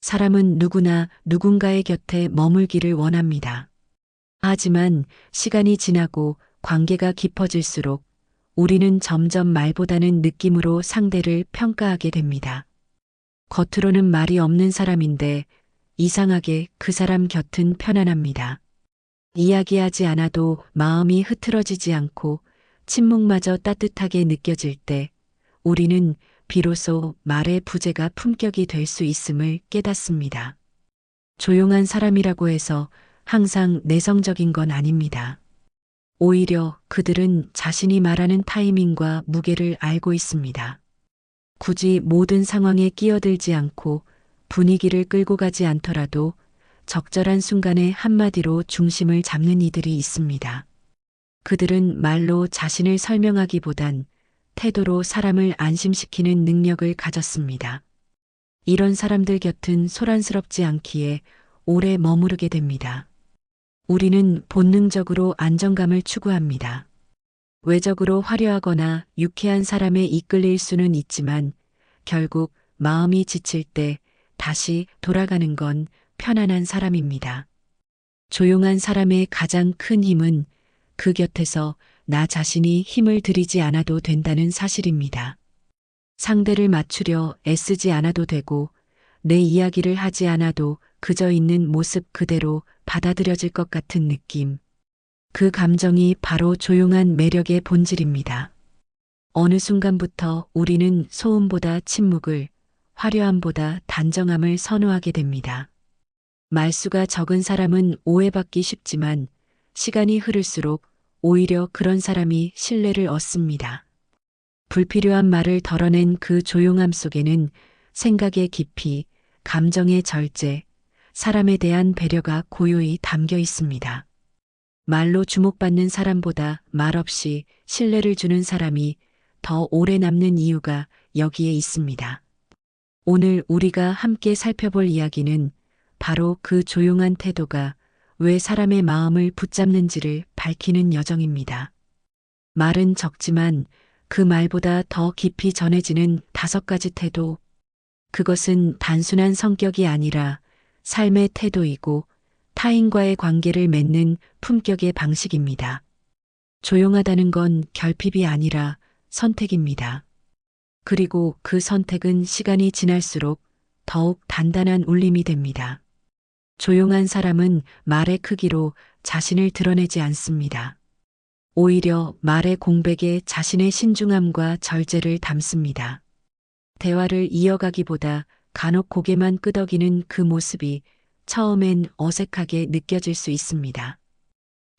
사람은 누구나 누군가의 곁에 머물기를 원합니다. 하지만 시간이 지나고 관계가 깊어질수록 우리는 점점 말보다는 느낌으로 상대를 평가하게 됩니다. 겉으로는 말이 없는 사람인데 이상하게 그 사람 곁은 편안합니다. 이야기하지 않아도 마음이 흐트러지지 않고 침묵마저 따뜻하게 느껴질 때 우리는 비로소 말의 부재가 품격이 될 수 있음을 깨닫습니다. 조용한 사람이라고 해서 항상 내성적인 건 아닙니다. 오히려 그들은 자신이 말하는 타이밍과 무게를 알고 있습니다. 굳이 모든 상황에 끼어들지 않고 분위기를 끌고 가지 않더라도 적절한 순간에 한마디로 중심을 잡는 이들이 있습니다. 그들은 말로 자신을 설명하기보단 태도로 사람을 안심시키는 능력을 가졌습니다. 이런 사람들 곁은 소란스럽지 않기에 오래 머무르게 됩니다. 우리는 본능적으로 안정감을 추구합니다. 외적으로 화려하거나 유쾌한 사람에 이끌릴 수는 있지만 결국 마음이 지칠 때 다시 돌아가는 건 편안한 사람입니다. 조용한 사람의 가장 큰 힘은 그 곁에서 나 자신이 힘을 들이지 않아도 된다는 사실입니다. 상대를 맞추려 애쓰지 않아도 되고 내 이야기를 하지 않아도 그저 있는 모습 그대로 받아들여질 것 같은 느낌. 그 감정이 바로 조용한 매력의 본질입니다. 어느 순간부터 우리는 소음보다 침묵을, 화려함보다 단정함을 선호하게 됩니다. 말수가 적은 사람은 오해받기 쉽지만 시간이 흐를수록 오히려 그런 사람이 신뢰를 얻습니다. 불필요한 말을 덜어낸 그 조용함 속에는 생각의 깊이, 감정의 절제, 사람에 대한 배려가 고요히 담겨 있습니다. 말로 주목받는 사람보다 말없이 신뢰를 주는 사람이 더 오래 남는 이유가 여기에 있습니다. 오늘 우리가 함께 살펴볼 이야기는 바로 그 조용한 태도가 왜 사람의 마음을 붙잡는지를 밝히는 여정입니다. 말은 적지만 그 말보다 더 깊이 전해지는 5가지 태도. 그것은 단순한 성격이 아니라 삶의 태도이고 타인과의 관계를 맺는 품격의 방식입니다. 조용하다는 건 결핍이 아니라 선택입니다. 그리고 그 선택은 시간이 지날수록 더욱 단단한 울림이 됩니다. 조용한 사람은 말의 크기로 자신을 드러내지 않습니다. 오히려 말의 공백에 자신의 신중함과 절제를 담습니다. 대화를 이어가기보다 간혹 고개만 끄덕이는 그 모습이 처음엔 어색하게 느껴질 수 있습니다.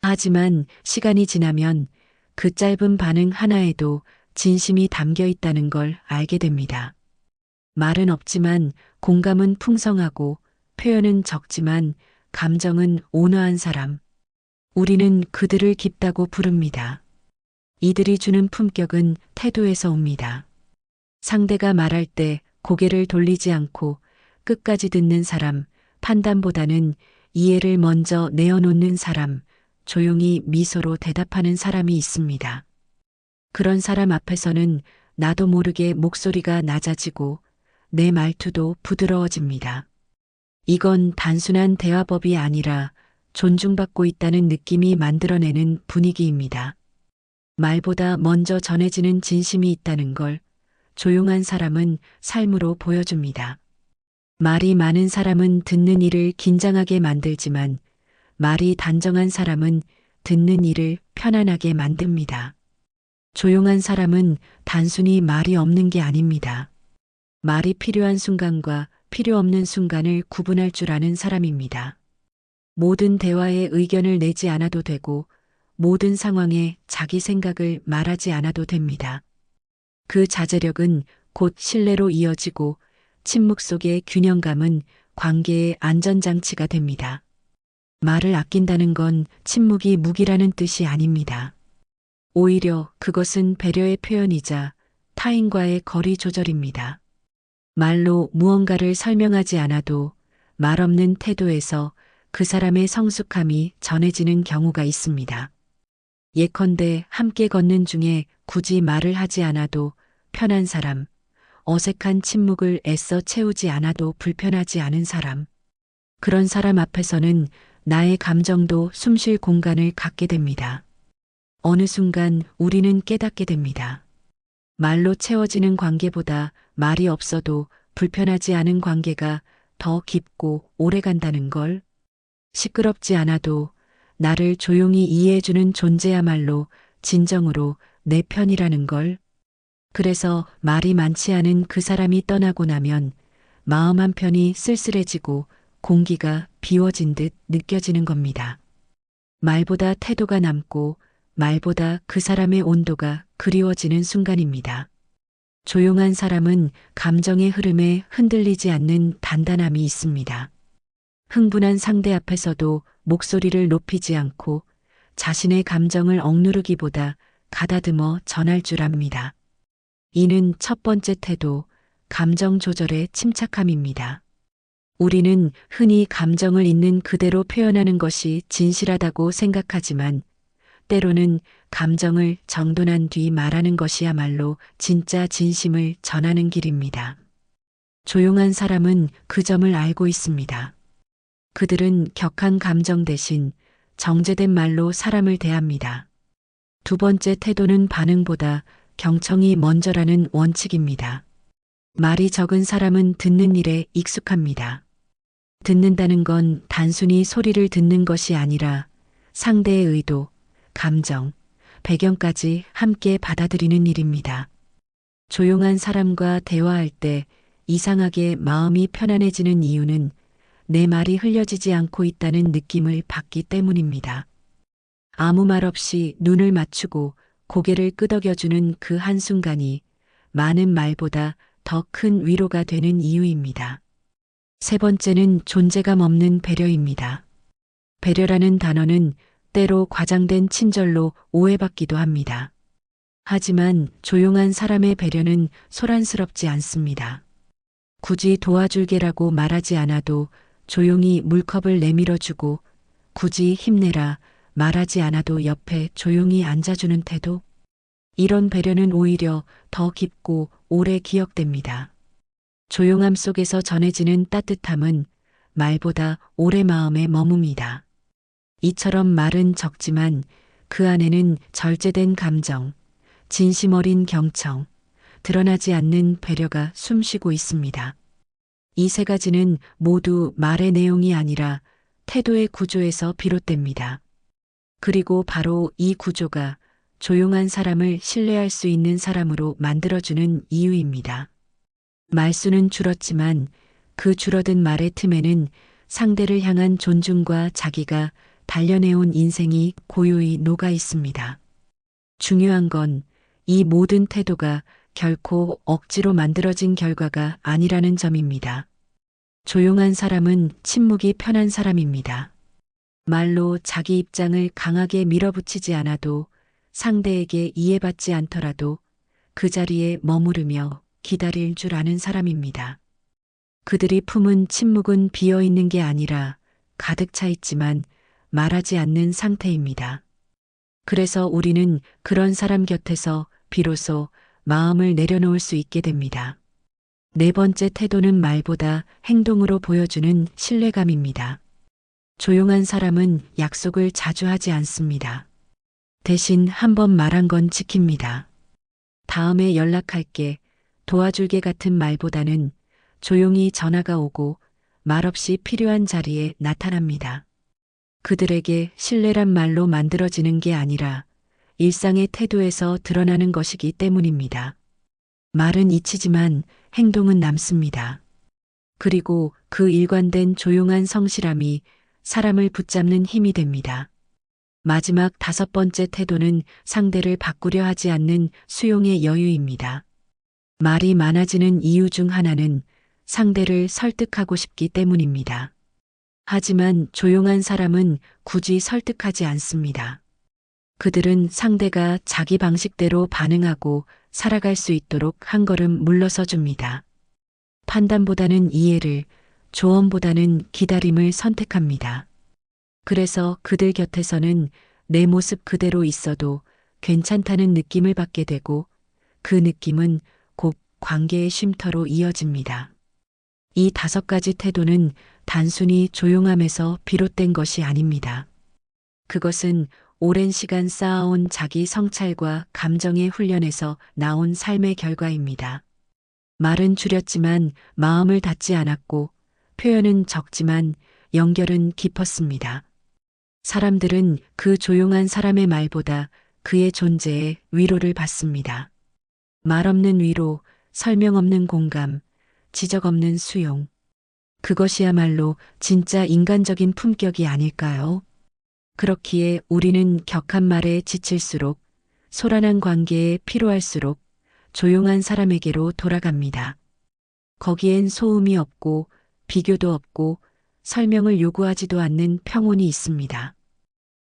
하지만 시간이 지나면 그 짧은 반응 하나에도 진심이 담겨 있다는 걸 알게 됩니다. 말은 없지만 공감은 풍성하고 표현은 적지만 감정은 온화한 사람. 우리는 그들을 깊다고 부릅니다. 이들이 주는 품격은 태도에서 옵니다. 상대가 말할 때 고개를 돌리지 않고 끝까지 듣는 사람, 판단보다는 이해를 먼저 내어놓는 사람, 조용히 미소로 대답하는 사람이 있습니다. 그런 사람 앞에서는 나도 모르게 목소리가 낮아지고 내 말투도 부드러워집니다. 이건 단순한 대화법이 아니라 존중받고 있다는 느낌이 만들어내는 분위기입니다. 말보다 먼저 전해지는 진심이 있다는 걸 조용한 사람은 삶으로 보여줍니다. 말이 많은 사람은 듣는 이를 긴장하게 만들지만 말이 단정한 사람은 듣는 이를 편안하게 만듭니다. 조용한 사람은 단순히 말이 없는 게 아닙니다. 말이 필요한 순간과 필요 없는 순간을 구분할 줄 아는 사람입니다. 모든 대화에 의견을 내지 않아도 되고 모든 상황에 자기 생각을 말하지 않아도 됩니다. 그 자제력은 곧 신뢰로 이어지고 침묵 속의 균형감은 관계의 안전장치가 됩니다. 말을 아낀다는 건 침묵이 무기라는 뜻이 아닙니다. 오히려 그것은 배려의 표현이자 타인과의 거리 조절입니다. 말로 무언가를 설명하지 않아도 말 없는 태도에서 그 사람의 성숙함이 전해지는 경우가 있습니다. 예컨대 함께 걷는 중에 굳이 말을 하지 않아도 편한 사람, 어색한 침묵을 애써 채우지 않아도 불편하지 않은 사람. 그런 사람 앞에서는 나의 감정도 숨쉴 공간을 갖게 됩니다. 어느 순간 우리는 깨닫게 됩니다. 말로 채워지는 관계보다 말이 없어도 불편하지 않은 관계가 더 깊고 오래 간다는 걸. 시끄럽지 않아도 나를 조용히 이해해주는 존재야말로 진정으로 내 편이라는 걸. 그래서 말이 많지 않은 그 사람이 떠나고 나면 마음 한편이 쓸쓸해지고 공기가 비워진 듯 느껴지는 겁니다. 말보다 태도가 남고 말보다 그 사람의 온도가 그리워지는 순간입니다. 조용한 사람은 감정의 흐름에 흔들리지 않는 단단함이 있습니다. 흥분한 상대 앞에서도 목소리를 높이지 않고 자신의 감정을 억누르기보다 가다듬어 전할 줄 압니다. 이는 첫 번째 태도, 감정 조절의 침착함입니다. 우리는 흔히 감정을 있는 그대로 표현하는 것이 진실하다고 생각하지만 때로는 감정을 정돈한 뒤 말하는 것이야말로 진짜 진심을 전하는 길입니다. 조용한 사람은 그 점을 알고 있습니다. 그들은 격한 감정 대신 정제된 말로 사람을 대합니다. 두 번째 태도는 반응보다 경청이 먼저라는 원칙입니다. 말이 적은 사람은 듣는 일에 익숙합니다. 듣는다는 건 단순히 소리를 듣는 것이 아니라 상대의 의도, 감정, 배경까지 함께 받아들이는 일입니다. 조용한 사람과 대화할 때 이상하게 마음이 편안해지는 이유는 내 말이 흘려지지 않고 있다는 느낌을 받기 때문입니다. 아무 말 없이 눈을 맞추고 고개를 끄덕여주는 그 한순간이 많은 말보다 더 큰 위로가 되는 이유입니다. 세 번째는 존재감 없는 배려입니다. 배려라는 단어는 때로 과장된 친절로 오해받기도 합니다. 하지만 조용한 사람의 배려는 소란스럽지 않습니다. 굳이 도와줄게라고 말하지 않아도 조용히 물컵을 내밀어주고 굳이 힘내라 말하지 않아도 옆에 조용히 앉아주는 태도. 이런 배려는 오히려 더 깊고 오래 기억됩니다. 조용함 속에서 전해지는 따뜻함은 말보다 오래 마음에 머뭅니다. 이처럼 말은 적지만 그 안에는 절제된 감정, 진심 어린 경청, 드러나지 않는 배려가 숨쉬고 있습니다. 이 세 가지는 모두 말의 내용이 아니라 태도의 구조에서 비롯됩니다. 그리고 바로 이 구조가 조용한 사람을 신뢰할 수 있는 사람으로 만들어주는 이유입니다. 말수는 줄었지만 그 줄어든 말의 틈에는 상대를 향한 존중과 자기가 단련해온 인생이 고요히 녹아 있습니다. 중요한 건 이 모든 태도가 결코 억지로 만들어진 결과가 아니라는 점입니다. 조용한 사람은 침묵이 편한 사람입니다. 말로 자기 입장을 강하게 밀어붙이지 않아도 상대에게 이해받지 않더라도 그 자리에 머무르며 기다릴 줄 아는 사람입니다. 그들이 품은 침묵은 비어 있는 게 아니라 가득 차 있지만 말하지 않는 상태입니다. 그래서 우리는 그런 사람 곁에서 비로소 마음을 내려놓을 수 있게 됩니다. 네 번째 태도는 말보다 행동으로 보여주는 신뢰감입니다. 조용한 사람은 약속을 자주 하지 않습니다. 대신 한 번 말한 건 지킵니다. 다음에 연락할게, 도와줄게 같은 말보다는 조용히 전화가 오고 말없이 필요한 자리에 나타납니다. 그들에게 신뢰란 말로 만들어지는 게 아니라 일상의 태도에서 드러나는 것이기 때문입니다. 말은 잊히지만 행동은 남습니다. 그리고 그 일관된 조용한 성실함이 사람을 붙잡는 힘이 됩니다. 마지막 다섯 번째 태도는 상대를 바꾸려 하지 않는 수용의 여유입니다. 말이 많아지는 이유 중 하나는 상대를 설득하고 싶기 때문입니다. 하지만 조용한 사람은 굳이 설득하지 않습니다. 그들은 상대가 자기 방식대로 반응하고 살아갈 수 있도록 한 걸음 물러서 줍니다. 판단보다는 이해를, 조언보다는 기다림을 선택합니다. 그래서 그들 곁에서는 내 모습 그대로 있어도 괜찮다는 느낌을 받게 되고 그 느낌은 곧 관계의 쉼터로 이어집니다. 이 5가지 태도는 단순히 조용함에서 비롯된 것이 아닙니다. 그것은 오랜 시간 쌓아온 자기 성찰과 감정의 훈련에서 나온 삶의 결과입니다. 말은 줄였지만 마음을 닫지 않았고, 표현은 적지만 연결은 깊었습니다. 사람들은 그 조용한 사람의 말보다 그의 존재에 위로를 받습니다. 말 없는 위로, 설명 없는 공감, 지적 없는 수용. 그것이야말로 진짜 인간적인 품격이 아닐까요? 그렇기에 우리는 격한 말에 지칠수록, 소란한 관계에 필요할수록 조용한 사람에게로 돌아갑니다. 거기엔 소음이 없고, 비교도 없고, 설명을 요구하지도 않는 평온이 있습니다.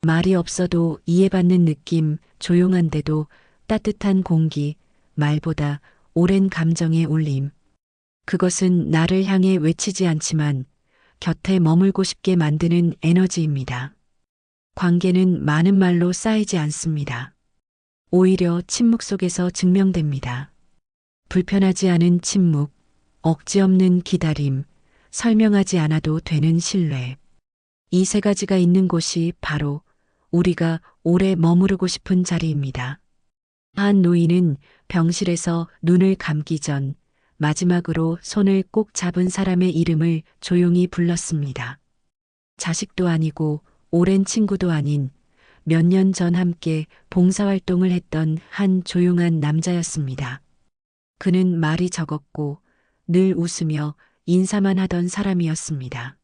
말이 없어도 이해받는 느낌, 조용한데도 따뜻한 공기, 말보다 오랜 감정의 울림. 그것은 나를 향해 외치지 않지만 곁에 머물고 싶게 만드는 에너지입니다. 관계는 많은 말로 쌓이지 않습니다. 오히려 침묵 속에서 증명됩니다. 불편하지 않은 침묵, 억지 없는 기다림, 설명하지 않아도 되는 신뢰. 이 3가지가 있는 곳이 바로 우리가 오래 머무르고 싶은 자리입니다. 한 노인은 병실에서 눈을 감기 전 마지막으로 손을 꼭 잡은 사람의 이름을 조용히 불렀습니다. 자식도 아니고 오랜 친구도 아닌 몇 년 전 함께 봉사활동을 했던 한 조용한 남자였습니다. 그는 말이 적었고 늘 웃으며 인사만 하던 사람이었습니다.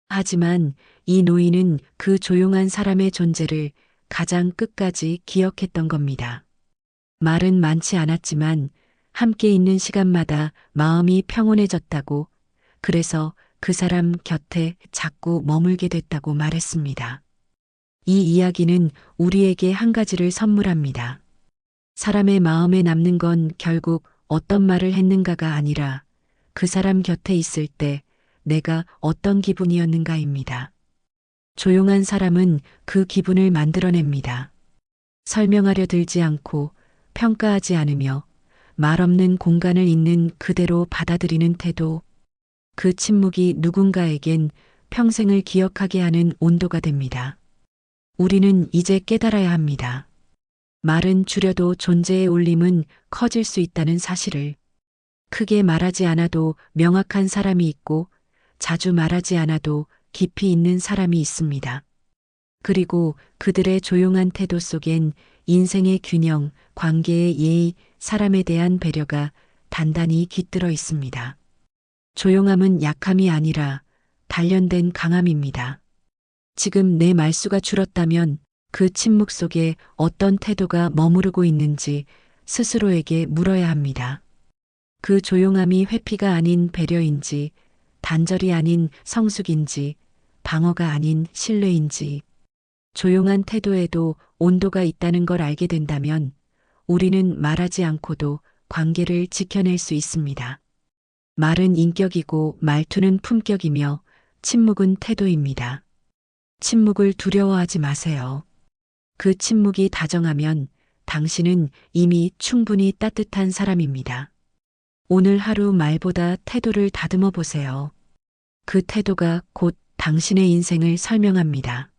하지만 이 노인은 그 조용한 사람의 존재를 가장 끝까지 기억했던 겁니다. 말은 많지 않았지만 함께 있는 시간마다 마음이 평온해졌다고, 그래서 그 사람 곁에 자꾸 머물게 됐다고 말했습니다. 이 이야기는 우리에게 한 가지를 선물합니다. 사람의 마음에 남는 건 결국 어떤 말을 했는가가 아니라 그 사람 곁에 있을 때 내가 어떤 기분이었는가입니다. 조용한 사람은 그 기분을 만들어냅니다. 설명하려 들지 않고 평가하지 않으며 말 없는 공간을 있는 그대로 받아들이는 태도. 그 침묵이 누군가에겐 평생을 기억하게 하는 온도가 됩니다. 우리는 이제 깨달아야 합니다. 말은 줄여도 존재의 울림은 커질 수 있다는 사실을. 크게 말하지 않아도 명확한 사람이 있고 자주 말하지 않아도 깊이 있는 사람이 있습니다. 그리고 그들의 조용한 태도 속엔 인생의 균형, 관계의 예의, 사람에 대한 배려가 단단히 깃들어 있습니다. 조용함은 약함이 아니라 단련된 강함입니다. 지금 내 말수가 줄었다면 그 침묵 속에 어떤 태도가 머무르고 있는지 스스로에게 물어야 합니다. 그 조용함이 회피가 아닌 배려인지, 단절이 아닌 성숙인지, 방어가 아닌 신뢰인지. 조용한 태도에도 온도가 있다는 걸 알게 된다면 우리는 말하지 않고도 관계를 지켜낼 수 있습니다. 말은 인격이고 말투는 품격이며 침묵은 태도입니다. 침묵을 두려워하지 마세요. 그 침묵이 다정하면 당신은 이미 충분히 따뜻한 사람입니다. 오늘 하루 말보다 태도를 다듬어 보세요. 그 태도가 곧 당신의 인생을 설명합니다.